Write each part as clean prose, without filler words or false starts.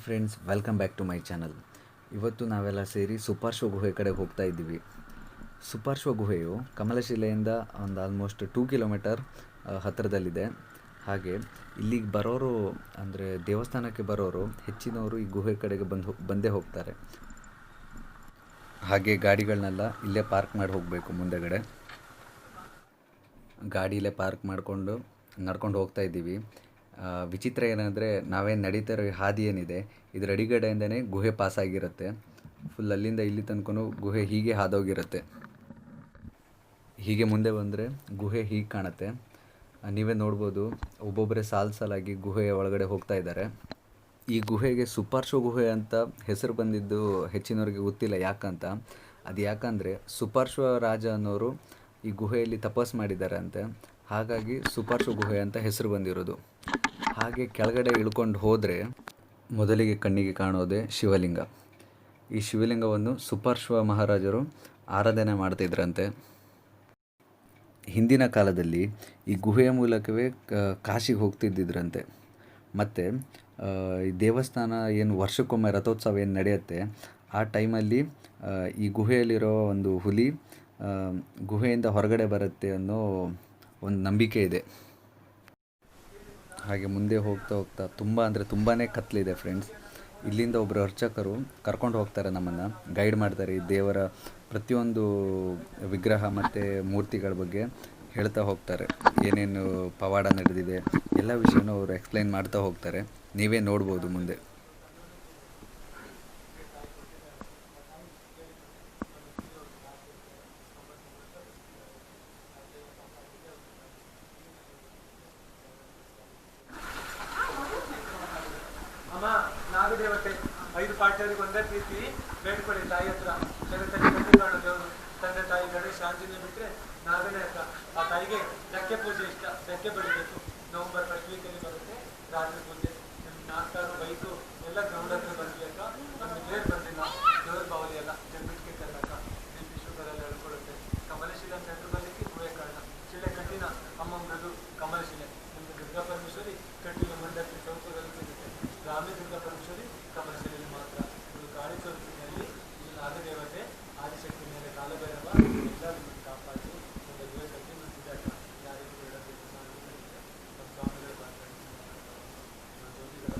Friends, welcome back to my channel. ಇವತ್ತು ನಾವೆಲ್ಲ ಸೇರಿ ಸುಪಾರ್ಶ್ವ ಗುಹೆ ಕಡೆಗೆ ಹೋಗ್ತಾ ಇದ್ದೀವಿ. ಸುಪಾರ್ಶ್ವ ಗುಹೆಯು ಕಮಲಶಿಲೆಯಿಂದ ಒಂದು ಆಲ್ಮೋಸ್ಟ್ 2 ಕಿಲೋಮೀಟರ್ ಹತ್ತಿರದಲ್ಲಿದೆ. ಹಾಗೆ ಇಲ್ಲಿಗೆ ಬರೋರು ಅಂದರೆ ದೇವಸ್ಥಾನಕ್ಕೆ ಬರೋರು ಹೆಚ್ಚಿನವರು ಈ ಗುಹೆ ಕಡೆಗೆ ಬಂದೇ ಹೋಗ್ತಾರೆ. ಹಾಗೆ ಗಾಡಿಗಳನ್ನೆಲ್ಲ ಇಲ್ಲೇ ಪಾರ್ಕ್ ಮಾಡಿ ಹೋಗಬೇಕು. ಮುಂದೆಗಡೆ ಗಾಡಿಯಲ್ಲೇ ಪಾರ್ಕ್ ಮಾಡಿಕೊಂಡು ನಡ್ಕೊಂಡು ಹೋಗ್ತಾ ಇದ್ದೀವಿ. ವಿಚಿತ್ರ ಏನಂದರೆ ನಾವೇನು ನಡೀತಾ ಇರೋ ಹಾದಿ ಏನಿದೆ ಇದರ ಅಡಿಗಡೆಯಿಂದನೇ ಗುಹೆ ಪಾಸಾಗಿರುತ್ತೆ. ಫುಲ್ ಅಲ್ಲಿಂದ ಇಲ್ಲಿ ತನಕನೂ ಗುಹೆ ಹೀಗೆ ಹಾದೋಗಿರುತ್ತೆ. ಹೀಗೆ ಮುಂದೆ ಬಂದರೆ ಗುಹೆ ಹೀಗೆ ಕಾಣುತ್ತೆ. ನೀವೇ ನೋಡ್ಬೋದು, ಒಬ್ಬೊಬ್ಬರೇ ಸಾಲಾಗಿ ಗುಹೆಯ ಒಳಗಡೆ ಹೋಗ್ತಾ ಇದ್ದಾರೆ. ಈ ಗುಹೆಗೆ ಸುಪಾರ್ಶ್ವ ಗುಹೆ ಅಂತ ಹೆಸರು ಬಂದಿದ್ದು ಹೆಚ್ಚಿನವ್ರಿಗೆ ಗೊತ್ತಿಲ್ಲ ಯಾಕಂತ. ಅದು ಯಾಕಂದರೆ ಸುಪಾರ್ಶ್ವ ರಾಜ ಅನ್ನೋರು ಈ ಗುಹೆಯಲ್ಲಿ ತಪಸ್ ಮಾಡಿದ್ದಾರೆ ಅಂತೆ. ಹಾಗಾಗಿ ಸುಪಾರ್ಶ್ವ ಗುಹೆ ಅಂತ ಹೆಸರು ಬಂದಿರೋದು. ಹಾಗೆ ಕೆಳಗಡೆ ಇಳ್ಕೊಂಡು ಹೋದರೆ ಮೊದಲಿಗೆ ಕಣ್ಣಿಗೆ ಕಾಣೋದೇ ಶಿವಲಿಂಗ. ಈ ಶಿವಲಿಂಗವನ್ನು ಸುಪಾರ್ಶ್ವ ಮಹಾರಾಜರು ಆರಾಧನೆ ಮಾಡ್ತಿದ್ರಂತೆ. ಹಿಂದಿನ ಕಾಲದಲ್ಲಿ ಈ ಗುಹೆಯ ಮೂಲಕವೇ ಕಾಶಿಗೆ ಹೋಗ್ತಿದ್ದಿದ್ರಂತೆ. ಮತ್ತು ಈ ದೇವಸ್ಥಾನ ಏನು ವರ್ಷಕ್ಕೊಮ್ಮೆ ರಥೋತ್ಸವ ಏನು ನಡೆಯುತ್ತೆ, ಆ ಟೈಮಲ್ಲಿ ಈ ಗುಹೆಯಲ್ಲಿರೋ ಒಂದು ಹುಲಿ ಗುಹೆಯಿಂದ ಹೊರಗಡೆ ಬರುತ್ತೆ ಅನ್ನೋ ಒಂದು ನಂಬಿಕೆ ಇದೆ. ಹಾಗೆ ಮುಂದೆ ಹೋಗ್ತಾ ತುಂಬ ಅಂದರೆ ತುಂಬಾ ಕತ್ತಲಿದೆ ಫ್ರೆಂಡ್ಸ್. ಇಲ್ಲಿಂದ ಒಬ್ಬರು ಅರ್ಚಕರು ಕರ್ಕೊಂಡು ಹೋಗ್ತಾರೆ, ನಮ್ಮನ್ನು ಗೈಡ್ ಮಾಡ್ತಾರೆ. ಈ ದೇವರ ಪ್ರತಿಯೊಂದು ವಿಗ್ರಹ ಮತ್ತು ಮೂರ್ತಿಗಳ ಬಗ್ಗೆ ಹೇಳ್ತಾ ಹೋಗ್ತಾರೆ. ಏನೇನು ಪವಾಡ ನಡೆದಿದೆ ಎಲ್ಲ ವಿಷಯನೂ ಅವರು ಎಕ್ಸ್ಪ್ಲೈನ್ ಮಾಡ್ತಾ ಹೋಗ್ತಾರೆ. ನೀವೇ ನೋಡ್ಬೋದು ಮುಂದೆ. ನಾಗದೇವತೆ 5 ಪಾಠ್ಯವರಿಗೆ ಒಂದೇ ಪ್ರೀತಿ ಬೇಡ್ಕೊಳ್ಳಿ ತಾಯಿ ಹತ್ರ. ಜಗತ್ತಲ್ಲಿ ಕಟ್ಟಿಗಾಣೋ ದೇವರು ತಂದೆ ತಾಯಿ ಗಣೇಶ ಆಂಜನೇಯ ಬಿಟ್ಟರೆ ನಾಗನೇ ಹತ್ರ. ಆ ತಾಯಿಗೆ ಧಕ್ಕೆ ಪೂಜೆ ಇಷ್ಟ, ಧಕ್ಕೆ ಬಡಿಬೇಕು. ನವೆಂಬರ್ ಫಸ್ಟ್ ವೀಕಲ್ಲಿ ಬರುತ್ತೆ ರಾತ್ರಿ ಪೂಜೆ. ನಿಮ್ಮ ನಾಲ್ಕಾರು ಬೈತು ಎಲ್ಲ ಗ್ರೌಂಡ್ ಹತ್ರ ಬಂದಿಯಕ್ಕ, ನಮಗೆ ಬೇರೆ ಬಂದಿಲ್ಲ. ದೇವ್ರ ಬಾವಲಿ ಎಲ್ಲ ಜನ್ಬಿಟ್ಟಿಗೆ ಕರ್ನಾಕ ಬಿ.ಪಿ ಶುಗರ್ ಎಲ್ಲ ಹೇಳ್ಕೊಡುತ್ತೆ. ಕಮಲಶಿಲೆ ಅಂತ ಹೆಸರು ಬರಲಿಕ್ಕೆ ಗುಹೆ ಕಾರಣ. ಶಿಲೆ ಕಠಿಣ ಅಮ್ಮ ಮೃದು ಕಮಲಶಿಲೆ. ನಿಮಗೆ ದುರ್ಗಾ ಪರಮೇಶ್ವರಿ ಕಟ್ಟಿಗೆ ಮಂಡಕ್ಕಿ ಚೌಕದಲ್ಲಿ ಸಿಗುತ್ತೆ. ಗ್ರಾಮೀಣ ದುರ್ಗಾ ಪರಮೇಶ್ವರಿ ಕಮಲಶಿಲೆಯಲ್ಲಿ ಮಾತ್ರ. ಇದು ಕಾಳಿ ಚೌಕಿನಲ್ಲಿ ಈ ನಾಗದೇವತೆ ಆದಿಶಕ್ತಿ ಮೇಲೆ ಕಾಲಭೈರವ ಎಲ್ಲ ನಿಮ್ಮನ್ನು ಕಾಪಾಡಿ ಒಂದು ಗುಹೆ ಕಟ್ಟಿ ಮುಂದಿದ್ದಾಟ. ಯಾರಿಗೂ ಬೇಡಬೇಕು ನಮ್ಮ ಸ್ವಾಮಿಗಳ ಮಾತಾಡಿ ಜ್ಯೋತಿಗಳ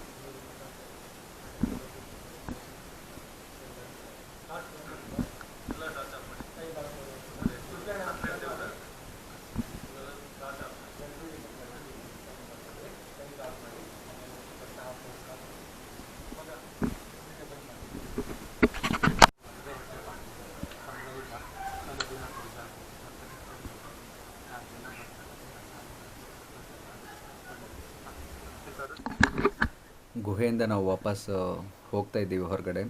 ಗುಹೆಯಿಂದ ನಾವು ವಾಪಸ್ ಹೋಗ್ತಾ ಇದ್ದೀವಿ ಹೊರಗಡೆ.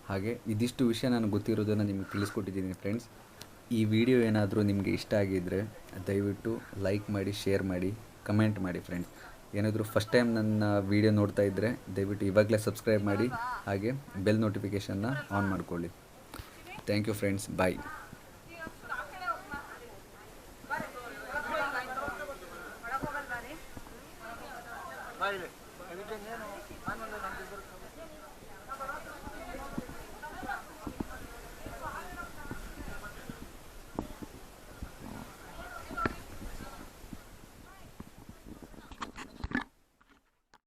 ಹಾಗೆ ಇದಿಷ್ಟು ವಿಷಯ ನನಗೆ ಗೊತ್ತಿರೋದನ್ನು ನಿಮಗೆ ತಿಳಿಸ್ಕೊಟ್ಟಿದ್ದೀನಿ ಫ್ರೆಂಡ್ಸ್. ಈ ವಿಡಿಯೋ ಏನಾದರೂ ನಿಮಗೆ ಇಷ್ಟ ಆಗಿದ್ದರೆ ದಯವಿಟ್ಟು ಲೈಕ್ ಮಾಡಿ, ಶೇರ್ ಮಾಡಿ, ಕಮೆಂಟ್ ಮಾಡಿ ಫ್ರೆಂಡ್ಸ್. ಏನಾದರೂ ಫಸ್ಟ್ ಟೈಮ್ ನನ್ನ ವಿಡಿಯೋ ನೋಡ್ತಾ ಇದ್ದರೆ ದಯವಿಟ್ಟು ಇವಾಗಲೇ ಸಬ್ಸ್ಕ್ರೈಬ್ ಮಾಡಿ, ಹಾಗೆ ಬೆಲ್ ನೋಟಿಫಿಕೇಷನ್ನ ಆನ್ ಮಾಡ್ಕೊಳ್ಳಿ. Thank you friends, bye. Everything,